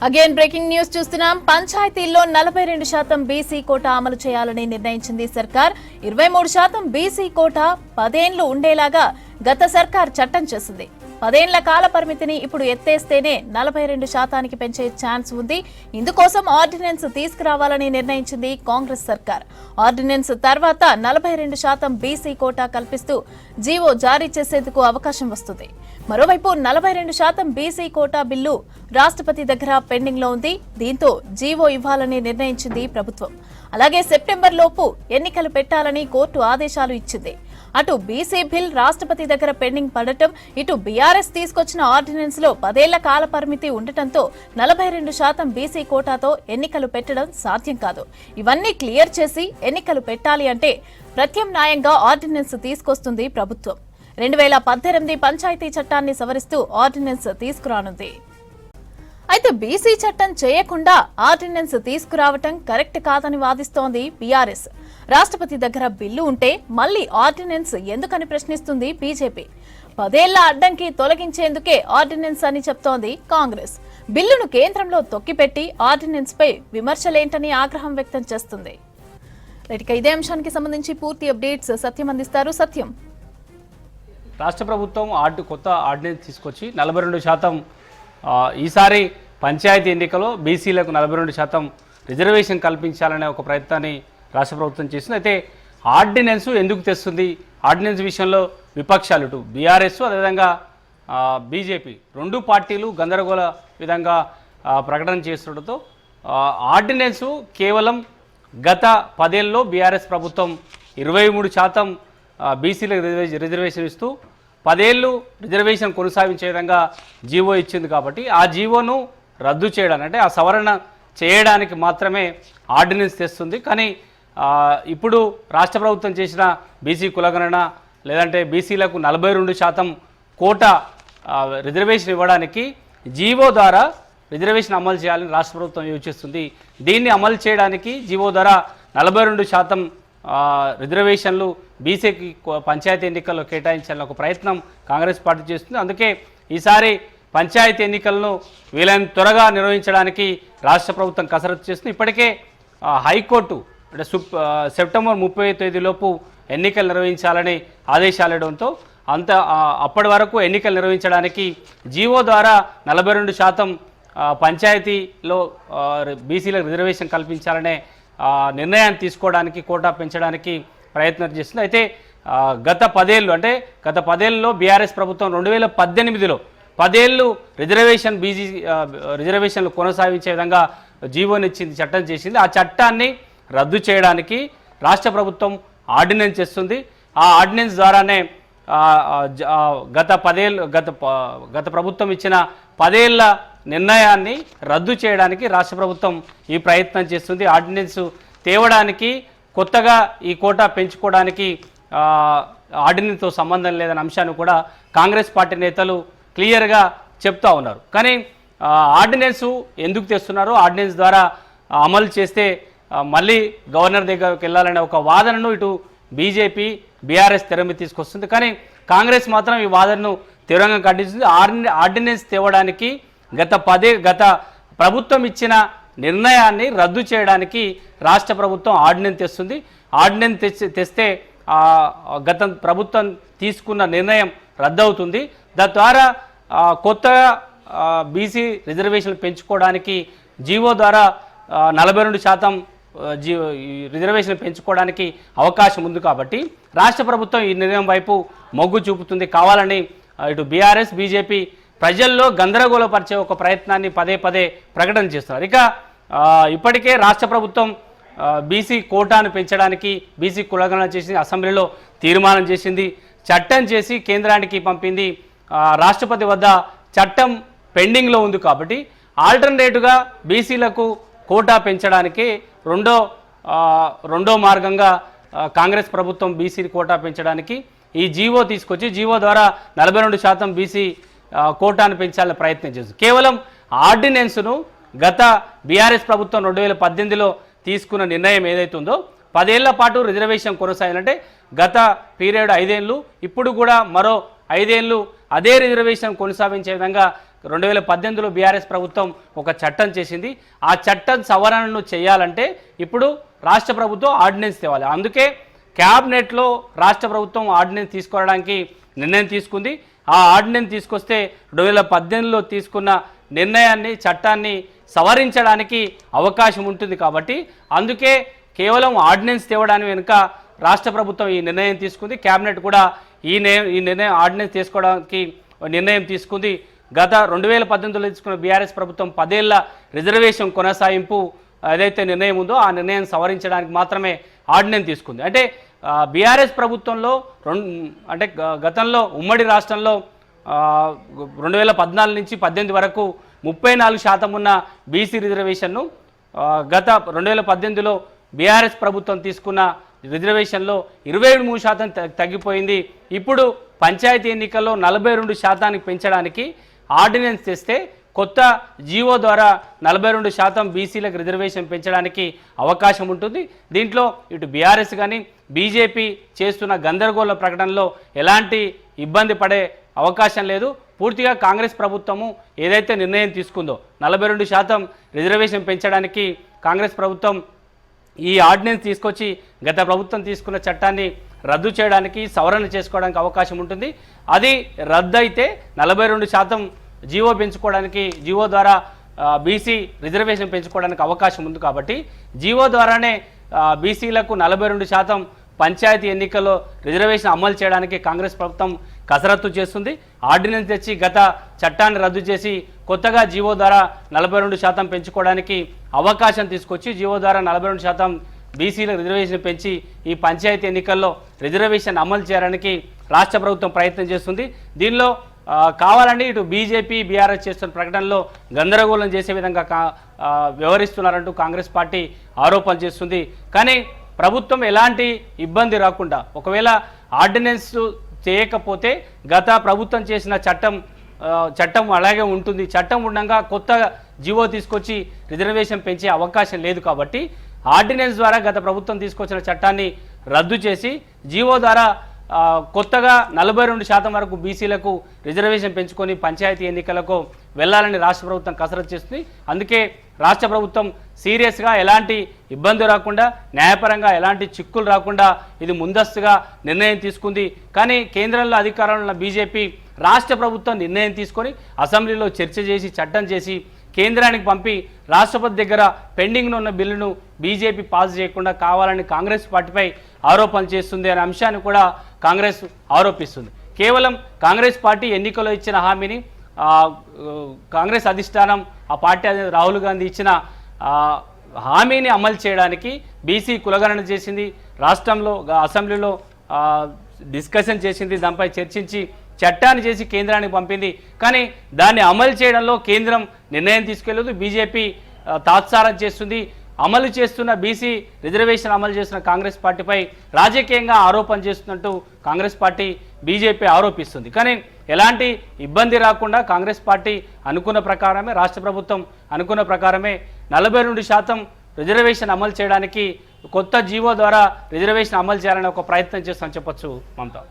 Again breaking news చూస్తున్నాం. పంచాయతీల్లో 42% BC quota అమలు చేయాలని నిర్ణయించింది సర్కార్. 23% బీసీ కోటా 10 ఏళ్లు ఉండేలాగా గత సర్కార్ చట్టం చేసింది. 10 ఏళ్ల కాల పరిమితిని ఇప్పుడు ఎత్తేస్తేనే 42%కి పెంచే ఛాన్స్ ఉంది. ఇందుకోసం ఆర్డినెన్స్ తీసుకురావాలని నిర్ణయించింది కాంగ్రెస్ సర్కార్. ఆర్డినెన్స్ తర్వాత 42% బీసీ కోటా కల్పిస్తూ జీవో జారీ చేసేందుకు అవకాశం వస్తుంది. మరోవైపు 42% బీసీ కోటా బిల్లు రాష్ట్రపతి దగ్గర పెండింగ్ లో ఉంది. దీంతో జీవో ఇవ్వాలని నిర్ణయించింది ప్రభుత్వం. అలాగే సెప్టెంబర్ లోపు ఎన్నికలు పెట్టాలని కోర్టు ఆదేశాలు ఇచ్చింది. అటు బీసీ బిల్ రాష్ట్రపతి దగ్గర పెండింగ్ పడటం, ఇటు బీఆర్ఎస్ తీసుకొచ్చిన ఆర్డినెన్స్ లో 10 ఏళ్ల కాల పరిమితి ఉండటంతో 42% బీసీ కోటాతో ఎన్నికలు పెట్టడం సాధ్యం కాదు. ఇవన్నీ క్లియర్ చేసి ఎన్నికలు పెట్టాలి అంటే ప్రత్యామ్నాయంగా ఆర్డినెన్స్ తీసుకొస్తుంది ప్రభుత్వం. 2018 పంచాయతీ చట్టాన్ని సవరిస్తూ ఆర్డినెన్స్ తీసుకురానుంది. అయితే బీసీ చట్టం చేయకుండా ఆర్డినెన్స్ తీసుకురావటం కరెక్ట్ కాదని వాదిస్తోంది బీఆర్ఎస్. రాష్ట్రపతి దగ్గర బిల్లు ఉంటే మళ్లీ ఆర్డినెన్స్ ఎందుకని ప్రశ్నిస్తుంది బీజేపీ. 10 ఏళ్ల అడ్డంకి తొలగించేందుకే ఆర్డినెన్స్ అని చెప్తోంది కాంగ్రెస్. బిల్లును కేంద్రంలో తొక్కిపెట్టి ఆర్డినెన్స్ పై విమర్శలేంటని ఆగ్రహం వ్యక్తం చేస్తుంది. ఇదే అంశానికి సంబంధించి పూర్తి అప్డేట్స్ సత్యం అందిస్తారు. సత్యం, రాష్ట్ర ప్రభుత్వం కొత్త ఆర్డినెన్స్ తీసుకొచ్చి 42% ఈసారి పంచాయతీ ఎన్నికలో బీసీలకు 42% రిజర్వేషన్ కల్పించాలనే ఒక ప్రయత్నాన్ని రాష్ట్ర ప్రభుత్వం చేస్తుంది. అయితే ఆర్డినెన్స్ ఎందుకు తెస్తుంది? ఆర్డినెన్స్ విషయంలో విపక్షాలు ఇటు బీఆర్ఎస్ అదేవిధంగా బీజేపీ రెండు పార్టీలు గందరగోళ విధంగా ప్రకటన చేస్తుండటంతో ఆర్డినెన్స్ కేవలం గత 10 ఏళ్లలో బీఆర్ఎస్ ప్రభుత్వం 23% బీసీలకు రిజర్వేషన్ ఇస్తూ 10 ఏళ్ళు రిజర్వేషన్ కొనసాగించే విధంగా జీవో ఇచ్చింది. కాబట్టి ఆ జీవోను రద్దు చేయడానికి అంటే ఆ సవరణ చేయడానికి మాత్రమే ఆర్డినెన్స్ తెస్తుంది. కానీ ఇప్పుడు రాష్ట్ర ప్రభుత్వం చేసిన బీసీ కులగణన లేదంటే బీసీలకు 42% కోటా రిజర్వేషన్ ఇవ్వడానికి జీవో ద్వారా రిజర్వేషన్ అమలు చేయాలని రాష్ట్ర ప్రభుత్వం యోచిస్తుంది. దీన్ని అమలు చేయడానికి జీవో ద్వారా 42% రిజర్వేషన్లు బీసీకి పంచాయతీ ఎన్నికల్లో కేటాయించాలని ఒక ప్రయత్నం కాంగ్రెస్ పార్టీ చేస్తుంది. అందుకే ఈసారి పంచాయతీ ఎన్నికలను వీలైన త్వరగా నిర్వహించడానికి రాష్ట్ర ప్రభుత్వం కసరత్తు చేస్తుంది. ఇప్పటికే హైకోర్టు అంటే సెప్టెంబర్ 30వ తేదీలోపు ఎన్నికలు నిర్వహించాలని ఆదేశాలు ఇవ్వడంతో అప్పటి వరకు ఎన్నికలు నిర్వహించడానికి జీవో ద్వారా 42% పంచాయతీలో బీసీలకు రిజర్వేషన్ కల్పించాలనే నిర్ణయాన్ని తీసుకోవడానికి కోటా పెంచడానికి ప్రయత్నం చేస్తుంది. అయితే గత 10 ఏళ్ళు అంటే గత 10 ఏళ్ళలో బీఆర్ఎస్ ప్రభుత్వం 2018లో 10 ఏళ్ళు రిజర్వేషన్లు కొనసాగించే విధంగా జీవోనిచ్చింది, చట్టం చేసింది. ఆ చట్టాన్ని రద్దు చేయడానికి రాష్ట్ర ప్రభుత్వం ఆర్డినెన్స్ చేస్తుంది. ఆ ఆర్డినెన్స్ ద్వారానే గత ప్రభుత్వం ఇచ్చిన 10 ఏళ్ల నిర్ణయాన్ని రద్దు చేయడానికి రాష్ట్ర ప్రభుత్వం ఈ ప్రయత్నం చేస్తుంది. ఆర్డినెన్స్ తేవడానికి కొత్తగా ఈ కోటా పెంచుకోవడానికి ఆర్డినెన్స్తో సంబంధం లేదన్న అంశాన్ని కూడా కాంగ్రెస్ పార్టీ నేతలు క్లియర్గా చెప్తా ఉన్నారు. కానీ ఆర్డినెన్స్ ఎందుకు తెస్తున్నారు, ఆర్డినెన్స్ ద్వారా అమలు చేస్తే మళ్ళీ గవర్నర్ దగ్గరికి వెళ్ళాలనే ఒక వాదనను ఇటు బీజేపీ బీఆర్ఎస్ తెర మీద తీసుకొస్తుంది. కానీ కాంగ్రెస్ మాత్రం ఈ వాదనను తీవ్రంగా ఖండిస్తుంది. ఆర్డినెన్స్ తేవడానికి గత ప్రభుత్వం ఇచ్చిన నిర్ణయాన్ని రద్దు చేయడానికి రాష్ట్ర ప్రభుత్వం ఆర్డినెన్స్ తెస్తుంది. ఆర్డినెన్స్ తెస్తే గత ప్రభుత్వం తీసుకున్న నిర్ణయం రద్దు అవుతుంది. తద్వారా కొత్తగా బీసీ రిజర్వేషన్లు పెంచుకోవడానికి జీవో ద్వారా 42% రిజర్వేషన్లు పెంచుకోవడానికి అవకాశం ఉంది. కాబట్టి రాష్ట్ర ప్రభుత్వం ఈ నిర్ణయం వైపు మొగ్గు చూపుతుంది. కావాలని ఇటు బీఆర్ఎస్ బీజేపీ ప్రజల్లో గందరగోళపరిచే ఒక ప్రయత్నాన్ని పదే ప్రకటన చేస్తున్నారు. ఇక ఇప్పటికే రాష్ట్ర ప్రభుత్వం బీసీ కోటాను పెంచడానికి బీసీ కులగణన చేసింది, అసెంబ్లీలో తీర్మానం చేసింది, చట్టం చేసి కేంద్రానికి పంపింది. రాష్ట్రపతి వద్ద చట్టం పెండింగ్లో ఉంది. కాబట్టి ఆల్టర్నేటివ్గా బీసీలకు కోటా పెంచడానికి రెండో మార్గంగా కాంగ్రెస్ ప్రభుత్వం బీసీ కోటా పెంచడానికి ఈ జీవో తీసుకొచ్చి జీవో ద్వారా 42% బీసీ కోటాను పెంచాలని ప్రయత్నం చేస్తుంది. కేవలం ఆర్డినెన్స్ను గత బీఆర్ఎస్ ప్రభుత్వం 2018లో తీసుకున్న నిర్ణయం ఏదైతుందో 10 ఏళ్ల పాటు రిజర్వేషన్ కొనసాగాలంటే గత పీరియడ్ 5 ఏళ్ళు, ఇప్పుడు కూడా మరో 5 ఏళ్ళు అదే రిజర్వేషన్ కొనసాగించే విధంగా 2018లో బీఆర్ఎస్ ప్రభుత్వం ఒక చట్టం చేసింది. ఆ చట్టం సవరణను చేయాలంటే ఇప్పుడు రాష్ట్ర ప్రభుత్వం ఆర్డినెన్స్ తేవాలి. అందుకే క్యాబినెట్లో రాష్ట్ర ప్రభుత్వం ఆర్డినెన్స్ తీసుకోవడానికి నిర్ణయం తీసుకుంది. ఆ ఆర్డినెన్స్ తీసుకొస్తే 2018లో తీసుకున్న నిర్ణయాన్ని చట్టాన్ని సవరించడానికి అవకాశం ఉంటుంది. కాబట్టి అందుకే కేవలం ఆర్డినెన్స్ తేవడానికి వెనుక రాష్ట్ర ప్రభుత్వం ఈ నిర్ణయం తీసుకుంది. క్యాబినెట్ కూడా ఈ నిర్ణయం ఆర్డినెన్స్ తీసుకోవడానికి నిర్ణయం తీసుకుంది. గత 2018లో తీసుకున్న బీఆర్ఎస్ ప్రభుత్వం 10 ఏళ్ల రిజర్వేషన్ కొనసాగింపు ఏదైతే నిర్ణయం ఉందో ఆ నిర్ణయం సవరించడానికి మాత్రమే ఆర్డినెన్స్ తీసుకుంది. అంటే బీఆర్ఎస్ ప్రభుత్వంలో గతంలో ఉమ్మడి రాష్ట్రంలో 2014 నుంచి 18 వరకు 34% ఉన్న బీసీ రిజర్వేషన్ను గత 2018లో బీఆర్ఎస్ ప్రభుత్వం తీసుకున్న రిజర్వేషన్లో 23% తగ్గిపోయింది. ఇప్పుడు పంచాయతీ ఎన్నికల్లో 42% పెంచడానికి ఆర్డినెన్స్ తెస్తే కొత్త జీవో ద్వారా 42% బీసీలకు రిజర్వేషన్ పెంచడానికి అవకాశం ఉంటుంది. దీంట్లో ఇటు బీఆర్ఎస్ కానీ బీజేపీ చేస్తున్న గందరగోళ ప్రకటనలో ఎలాంటి ఇబ్బంది పడే అవకాశం లేదు. పూర్తిగా కాంగ్రెస్ ప్రభుత్వము ఏదైతే నిర్ణయం తీసుకుందో 42% రిజర్వేషన్ పెంచడానికి కాంగ్రెస్ ప్రభుత్వం ఈ ఆర్డినెన్స్ తీసుకొచ్చి గత ప్రభుత్వం తీసుకున్న చట్టాన్ని రద్దు చేయడానికి సవరణ చేసుకోవడానికి అవకాశం ఉంటుంది. అది రద్దు అయితే 42% జీవో పెంచుకోవడానికి జీవో ద్వారా బీసీ రిజర్వేషన్ పెంచుకోవడానికి అవకాశం ఉంది. కాబట్టి జీవో ద్వారానే బీసీలకు 42% పంచాయతీ ఎన్నికల్లో రిజర్వేషన్ అమలు చేయడానికి కాంగ్రెస్ ప్రభుత్వం కసరత్తు చేస్తుంది. ఆర్డినెన్స్ తెచ్చి గత చట్టాన్ని రద్దు చేసి కొత్తగా జీవో ద్వారా 42% పెంచుకోవడానికి అవకాశం తీసుకొచ్చి జీవో ద్వారా 42% బీసీలకు రిజర్వేషన్ పెంచి ఈ పంచాయతీ ఎన్నికల్లో రిజర్వేషన్ అమలు చేయడానికి రాష్ట్ర ప్రభుత్వం ప్రయత్నం చేస్తుంది. దీనిలో కావాలని ఇటు బీజేపీ బీఆర్ఎస్ చేస్తున్న ప్రకటనలో గందరగోళం చేసే విధంగా వ్యవహరిస్తున్నారంటూ కాంగ్రెస్ పార్టీ ఆరోపణలు చేస్తుంది. కానీ ప్రభుత్వం ఎలాంటి ఇబ్బంది రాకుండా ఒకవేళ ఆర్డినెన్స్ చేయకపోతే గత ప్రభుత్వం చేసిన చట్టం అలాగే ఉంటుంది. చట్టం ఉండగా కొత్త జీవో తీసుకొచ్చి రిజర్వేషన్ పెంచే అవకాశం లేదు. కాబట్టి ఆర్డినెన్స్ ద్వారా గత ప్రభుత్వం తీసుకొచ్చిన చట్టాన్ని రద్దు చేసి జీవో ద్వారా కొత్తగా 42% వరకు బీసీలకు రిజర్వేషన్ పెంచుకొని పంచాయతీ ఎన్నికలకు వెళ్లాలని రాష్ట్ర ప్రభుత్వం కసరత్తు చేస్తుంది. అందుకే రాష్ట్ర ప్రభుత్వం సీరియస్గా ఎలాంటి ఇబ్బంది రాకుండా న్యాయపరంగా ఎలాంటి చిక్కులు రాకుండా ఇది ముందస్తుగా నిర్ణయం తీసుకుంది. కానీ కేంద్రంలో అధికారంలో ఉన్న బీజేపీ రాష్ట్ర ప్రభుత్వం నిర్ణయం తీసుకొని అసెంబ్లీలో చర్చ చేసి చట్టం చేసి కేంద్రానికి పంపి రాష్ట్రపతి దగ్గర పెండింగ్లో ఉన్న బిల్లును బీజేపీ పాస్ చేయకుండా కావాలని కాంగ్రెస్ పార్టీపై ఆరోపణలు చేస్తుంది అనే అంశాన్ని కూడా కాంగ్రెస్ ఆరోపిస్తుంది. కేవలం కాంగ్రెస్ పార్టీ ఎన్నికల్లో ఇచ్చిన హామీని కాంగ్రెస్ అధిష్టానం ఆ పార్టీ రాహుల్ గాంధీ ఇచ్చిన హామీని అమలు చేయడానికి బీసీ కులగణన చేసింది. రాష్ట్రంలో అసెంబ్లీలో డిస్కషన్ చేసింది. దానిపై చర్చించి చట్టాన్ని చేసి కేంద్రానికి పంపింది. కానీ దాన్ని అమలు చేయడంలో కేంద్రం నిర్ణయం తీసుకెళ్లదు. బీజేపీ తాత్సారం చేస్తుంది. అమలు చేస్తున్న బీసీ రిజర్వేషన్ అమలు చేస్తున్న కాంగ్రెస్ పార్టీపై రాజకీయంగా ఆరోపణ చేస్తున్నట్టు కాంగ్రెస్ పార్టీ బీజేపీ ఆరోపిస్తుంది. కానీ ఎలాంటి ఇబ్బంది రాకుండా కాంగ్రెస్ పార్టీ అనుకున్న ప్రకారమే రాష్ట్ర ప్రభుత్వం అనుకున్న ప్రకారమే 42% రిజర్వేషన్ అమలు చేయడానికి కొత్త జీవో ద్వారా రిజర్వేషన్ అమలు చేయాలని ఒక ప్రయత్నం చేస్తామని చెప్పొచ్చు మమతా.